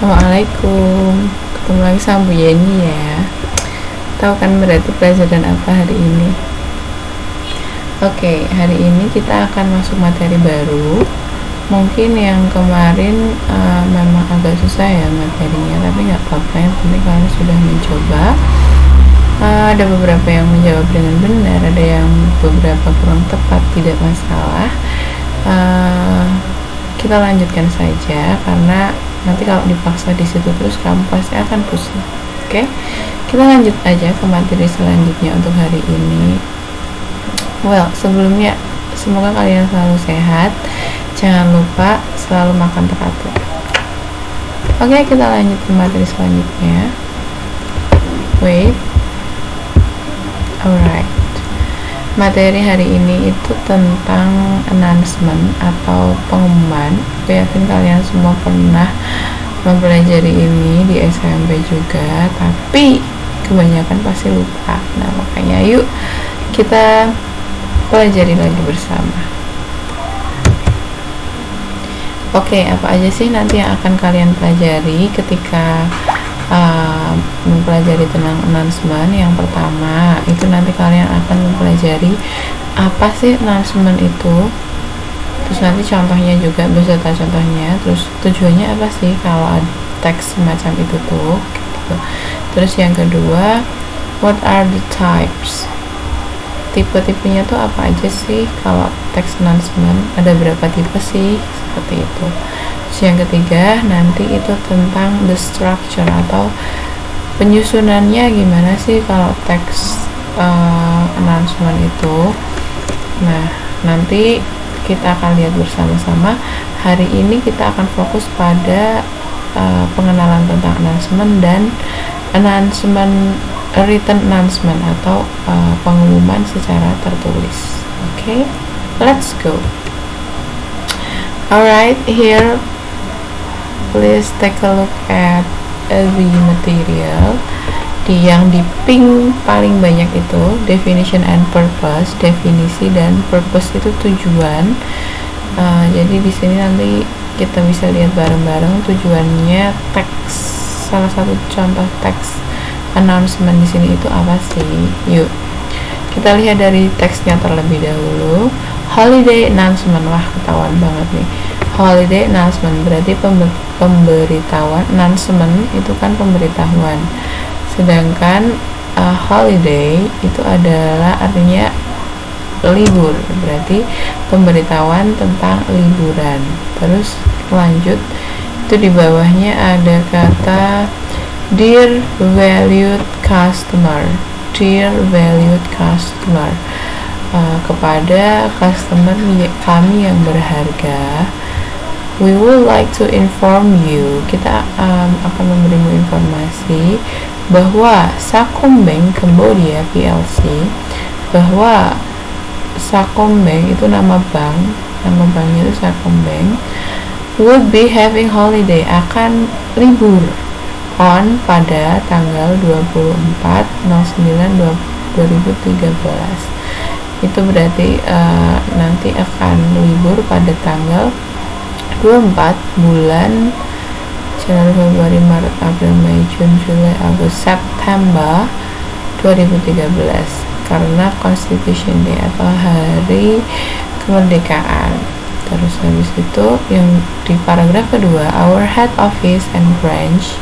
Assalamualaikum, ketemu lagi sama Bu Yeni ya. Tahu kan berarti pelajaran apa hari ini? Oke, hari ini kita akan masuk materi baru. Mungkin yang kemarin memang agak susah ya materinya, tapi nggak apa-apa, yang penting kalian sudah mencoba. Ada beberapa yang menjawab dengan benar, ada yang beberapa kurang tepat, tidak masalah. Kita lanjutkan saja karena nanti kalau dipaksa di situ terus kamu pasti akan pusing. Oke, kita lanjut aja ke materi selanjutnya untuk hari ini. Well, sebelumnya semoga kalian selalu sehat. Jangan lupa selalu makan teratur. Oke, kita lanjut ke materi selanjutnya. Wait. Alright. Materi hari ini itu tentang announcement atau pengumuman. Aku yakin kalian semua pernah mempelajari ini di SMP juga, tapi kebanyakan pasti lupa. Nah, makanya yuk kita pelajari lagi bersama. Oke, apa aja sih nanti yang akan kalian pelajari ketika mempelajari tentang announcement? Yang pertama itu nanti kalian akan mempelajari apa sih announcement itu, terus nanti contohnya juga beserta contohnya, terus tujuannya apa sih kalau ada teks semacam itu tuh gitu. Terus yang kedua, what are the types, tipe-tipenya tuh apa aja sih kalau teks announcement, ada berapa tipe sih, seperti itu. Terus yang ketiga nanti itu tentang the structure atau penyusunannya gimana sih kalau teks announcement itu. Nah, nanti kita akan lihat bersama-sama. Hari ini kita akan fokus pada pengenalan tentang announcement dan announcement, written announcement atau pengumuman secara tertulis. Okay, let's go. Alright, here please take a look at the material. Yang di pink paling banyak itu definition and purpose. Definisi dan purpose itu tujuan. Jadi di sini nanti kita bisa lihat bareng-bareng tujuannya teks. Salah satu contoh teks announcement di sini itu apa sih? Yuk kita lihat dari teksnya terlebih dahulu. Holiday announcement, wah ketahuan banget nih. Holiday announcement berarti pemberitahuan. Announcement itu kan pemberitahuan, sedangkan holiday itu adalah artinya libur, berarti pemberitahuan tentang liburan. Terus lanjut, itu di bawahnya ada kata dear valued customer. Dear valued customer, kepada customer kami yang berharga, we would like to inform you, kita akan memberimu informasi bahwa Sacombank Cambodia PLC, bahwa Sacombank itu nama banknya itu Sacombank, would be having holiday, akan libur on pada tanggal 24/09/2013. Itu berarti nanti akan libur pada tanggal 24 bulan Januari, Februari, Maret, April, Mei, Juni, Juli, Agustus, September 2013 karena Constitution Day atau hari kemerdekaan. Terus habis itu yang di paragraf kedua, our head office and branch,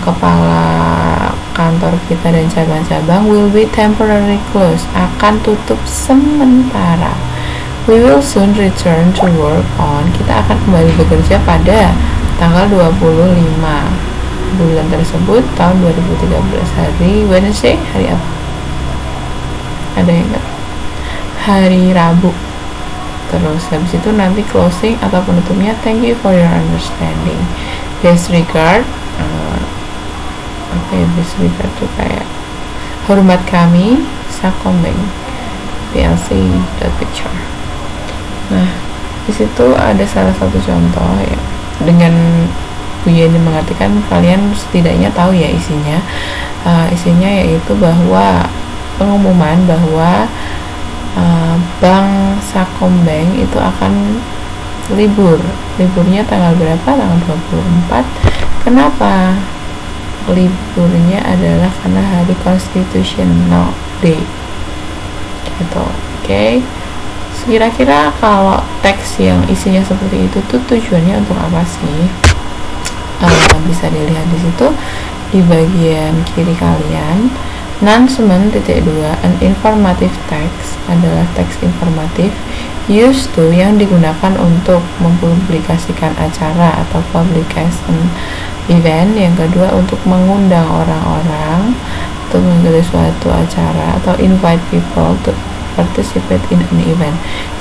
kepala kantor kita dan cabang-cabang will be temporarily closed, akan tutup sementara. We will soon return to work on, kita akan kembali bekerja pada tanggal 25 bulan tersebut tahun 2013, hari Wednesday, hari apa? Ada yang enggak? Hari Rabu. Terus habis itu nanti closing atau penutupnya, thank you for your understanding, best regard. Best regard tuh kayak hormat kami Sacombank PLC .picture. Nah, di situ ada salah satu contoh ya. Dengan Bu Yeni mengartikan, kalian setidaknya tahu ya isinya. Isinya yaitu bahwa pengumuman bahwa Bank Sacombank itu akan liburnya tanggal berapa? Tanggal 24. Kenapa liburnya? Adalah karena hari Constitutional Day gitu. Oke. Kira-kira kalau teks yang isinya seperti itu tuh tujuannya untuk apa sih? Bisa dilihat di situ di bagian kiri kalian. Announcement .2, an informative text adalah teks informatif used to yang digunakan untuk mempublikasikan acara atau publication event. Yang kedua untuk mengundang orang-orang untuk mengikuti suatu acara atau invite people to participate in an event.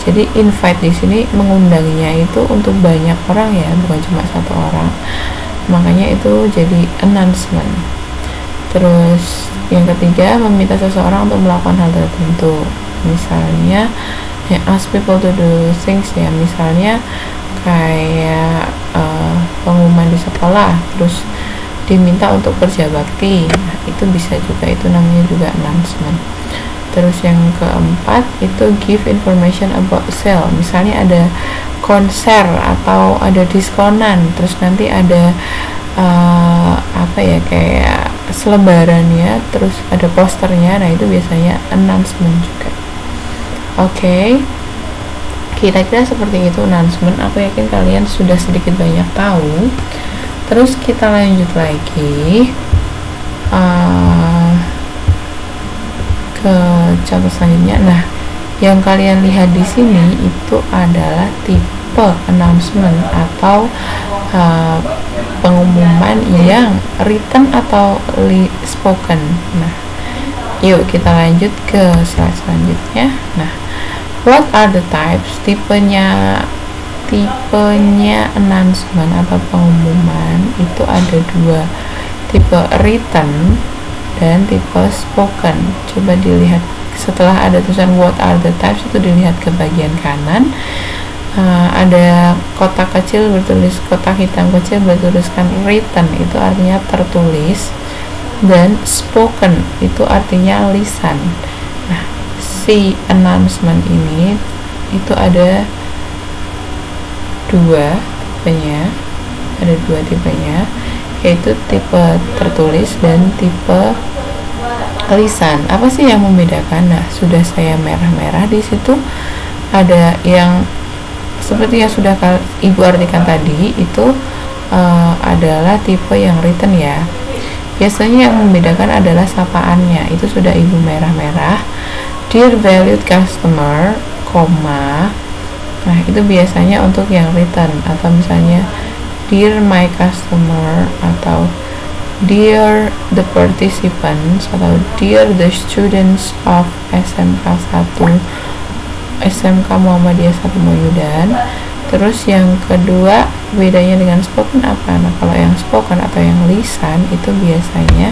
Jadi invite di sini mengundangnya itu untuk banyak orang ya, bukan cuma satu orang. Makanya itu jadi announcement. Terus yang ketiga meminta seseorang untuk melakukan hal tertentu. Misalnya ask people to do things ya, misalnya kayak pengumuman di sekolah terus diminta untuk kerja bakti. Nah, itu bisa juga, itu namanya juga announcement. Terus yang keempat itu give information about sale. Misalnya ada konser atau ada diskonan, terus nanti ada kayak selebarannya, terus ada posternya. Nah, itu biasanya announcement juga. Oke. Kira-kira seperti itu announcement. Aku yakin kalian sudah sedikit banyak tahu. Terus kita lanjut lagi ke contoh selanjutnya. Nah, yang kalian lihat di sini itu adalah tipe announcement atau pengumuman yang written atau spoken. Nah, yuk kita lanjut ke slide selanjutnya. Nah, what are the types? Tipenya announcement atau pengumuman itu ada dua, tipe written dan tipe spoken. Coba dilihat setelah ada tulisan what are the types, itu dilihat ke bagian kanan. Ada kotak kecil bertulis, kotak hitam kecil bertuliskan written, itu artinya tertulis, dan spoken itu artinya lisan. Nah, si announcement ini itu ada dua tipenya, yaitu tipe tertulis dan tipe lisan. Apa sih yang membedakan? Nah, sudah saya merah-merah di situ. Ada yang seperti yang sudah Ibu artikan tadi, itu adalah tipe yang written ya. Biasanya yang membedakan adalah sapaannya, itu sudah Ibu merah-merah. Dear valued customer, koma. Nah, itu biasanya untuk yang written, atau misalnya dear my customer, atau dear the participants, atau dear the students of SMK 1 SMK Muhammadiyah 1 Moyudan. Terus yang kedua bedanya dengan spoken apa? Nah, kalau yang spoken atau yang lisan itu biasanya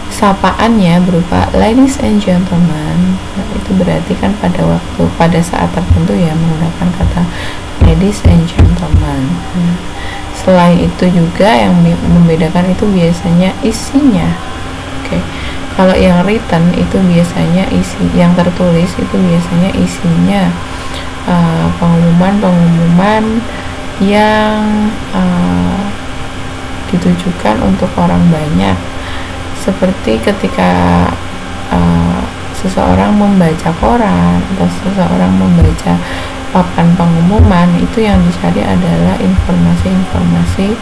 sapaannya berupa ladies and gentlemen. Nah, itu berarti kan pada saat tertentu ya menggunakan kata ladies and gentlemen. Selain itu juga yang membedakan itu biasanya isinya. Oke. Kalau yang written itu biasanya yang tertulis itu biasanya isinya pengumuman yang ditujukan untuk orang banyak. Seperti ketika seseorang membaca koran atau seseorang membaca papan pengumuman, itu yang dicari adalah informasi-informasi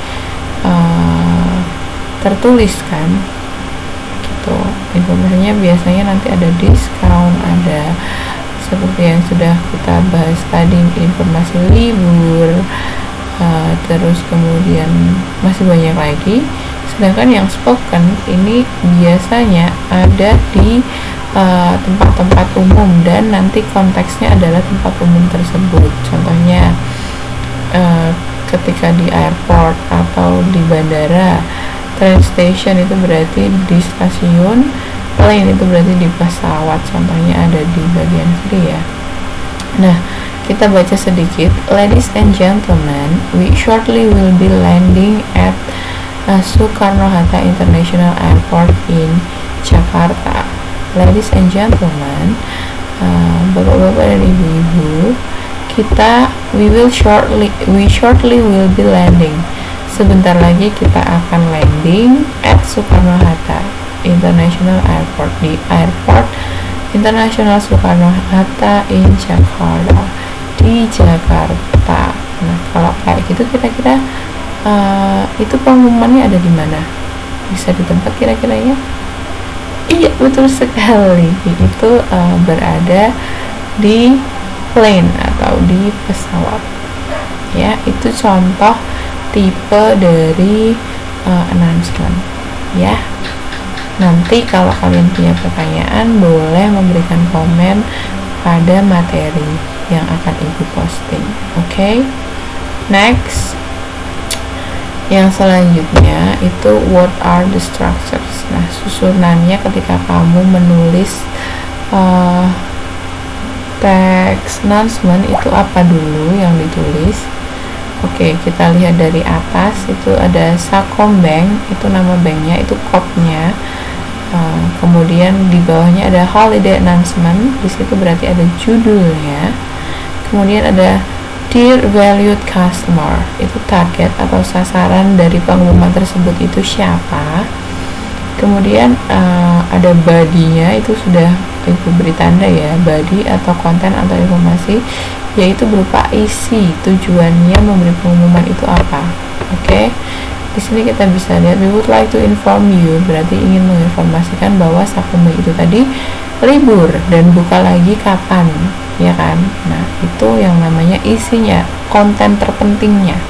tertulis kan gitu. Informasinya biasanya nanti ada diskon, ada seperti yang sudah kita bahas tadi, informasi libur, terus kemudian masih banyak lagi. Sedangkan yang spoken ini biasanya ada di tempat-tempat umum dan nanti konteksnya adalah tempat umum tersebut. Contohnya ketika di airport atau di bandara. Train station itu berarti di stasiun, plane itu berarti di pesawat. Contohnya ada di bagian kiri ya. Nah, kita baca sedikit. Ladies and gentlemen, we shortly will be landing at Soekarno-Hatta International Airport in Jakarta. Ladies and gentlemen, bapak-bapak dan ibu-ibu, we shortly will be landing. Sebentar lagi kita akan landing at Soekarno-Hatta International Airport, di Airport Internasional Soekarno-Hatta in Jakarta, di Jakarta. Nah, kalau kayak gitu kira-kira itu pengumumannya ada di mana? Bisa ditebak kira-kira ya? Iya, betul sekali. Itu berada di plane atau di pesawat. Ya, itu contoh tipe dari announcement. Ya. Nanti kalau kalian punya pertanyaan boleh memberikan komen pada materi yang akan Ibu posting. Oke. Next. Yang selanjutnya itu what are the structures. Nah, susunannya ketika kamu menulis teks announcement itu apa dulu yang ditulis. Oke, kita lihat dari atas itu ada Sacombank, itu nama banknya, itu code-nya. Kemudian di bawahnya ada holiday announcement, di situ berarti ada judulnya. Kemudian ada Dear valued customer, itu target atau sasaran dari pengumuman tersebut itu siapa. Kemudian ada body-nya, itu sudah Ibu beri tanda ya, body atau konten atau informasi, yaitu berupa isi tujuannya memberi pengumuman itu apa. Oke. Di sini kita bisa lihat we would like to inform you, berarti ingin menginformasikan bahwa Sacombank itu tadi libur dan buka lagi kapan, ya kan? Nah, itu yang namanya isinya, konten terpentingnya.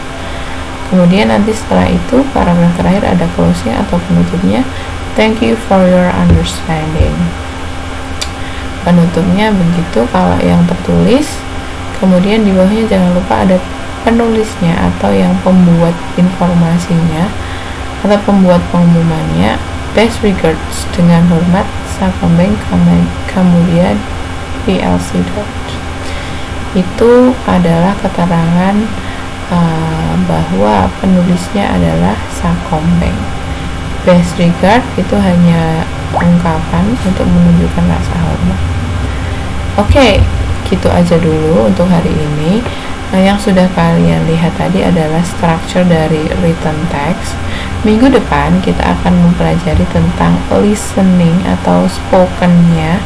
Kemudian nanti setelah itu paragraf terakhir ada closing atau penutupnya. Thank you for your understanding. Penutupnya begitu kalau yang tertulis. Kemudian di bawahnya jangan lupa ada penulisnya atau yang pembuat informasinya atau pembuat pengumumannya. Best regards, dengan hormat Sacombank Kamboja PLC. Itu adalah keterangan bahwa penulisnya adalah Sacombank. Best regard itu hanya ungkapan untuk menunjukkan rasa hormat. Oke, gitu aja dulu untuk hari ini. Nah, yang sudah kalian lihat tadi adalah structure dari written text. Minggu depan kita akan mempelajari tentang listening atau spoken-nya,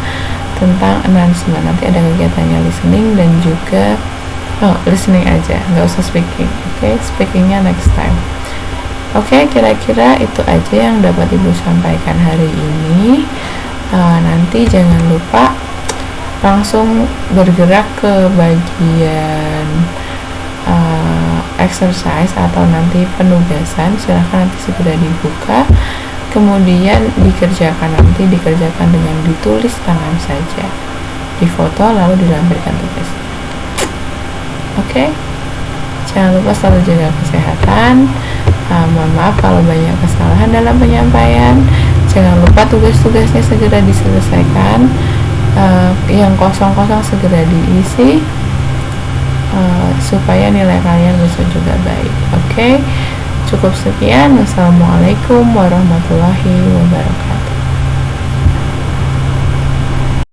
tentang announcement. Nanti ada kegiatannya listening dan juga listening aja, nggak usah speaking. Oke, speakingnya next time. Oke, kira-kira itu aja yang dapat Ibu sampaikan hari ini. Nanti jangan lupa langsung bergerak ke bagian exercise atau nanti penugasan. Silahkan nanti segera dibuka, kemudian dikerjakan dengan ditulis tangan saja, difoto lalu dilampirkan tugasnya. Oke, jangan lupa selalu jaga kesehatan. Mohon maaf kalau banyak kesalahan dalam penyampaian. Jangan lupa tugas-tugasnya segera diselesaikan. Yang kosong-kosong segera diisi supaya nilai kalian bisa juga baik. Oke, cukup sekian. Wassalamualaikum warahmatullahi wabarakatuh.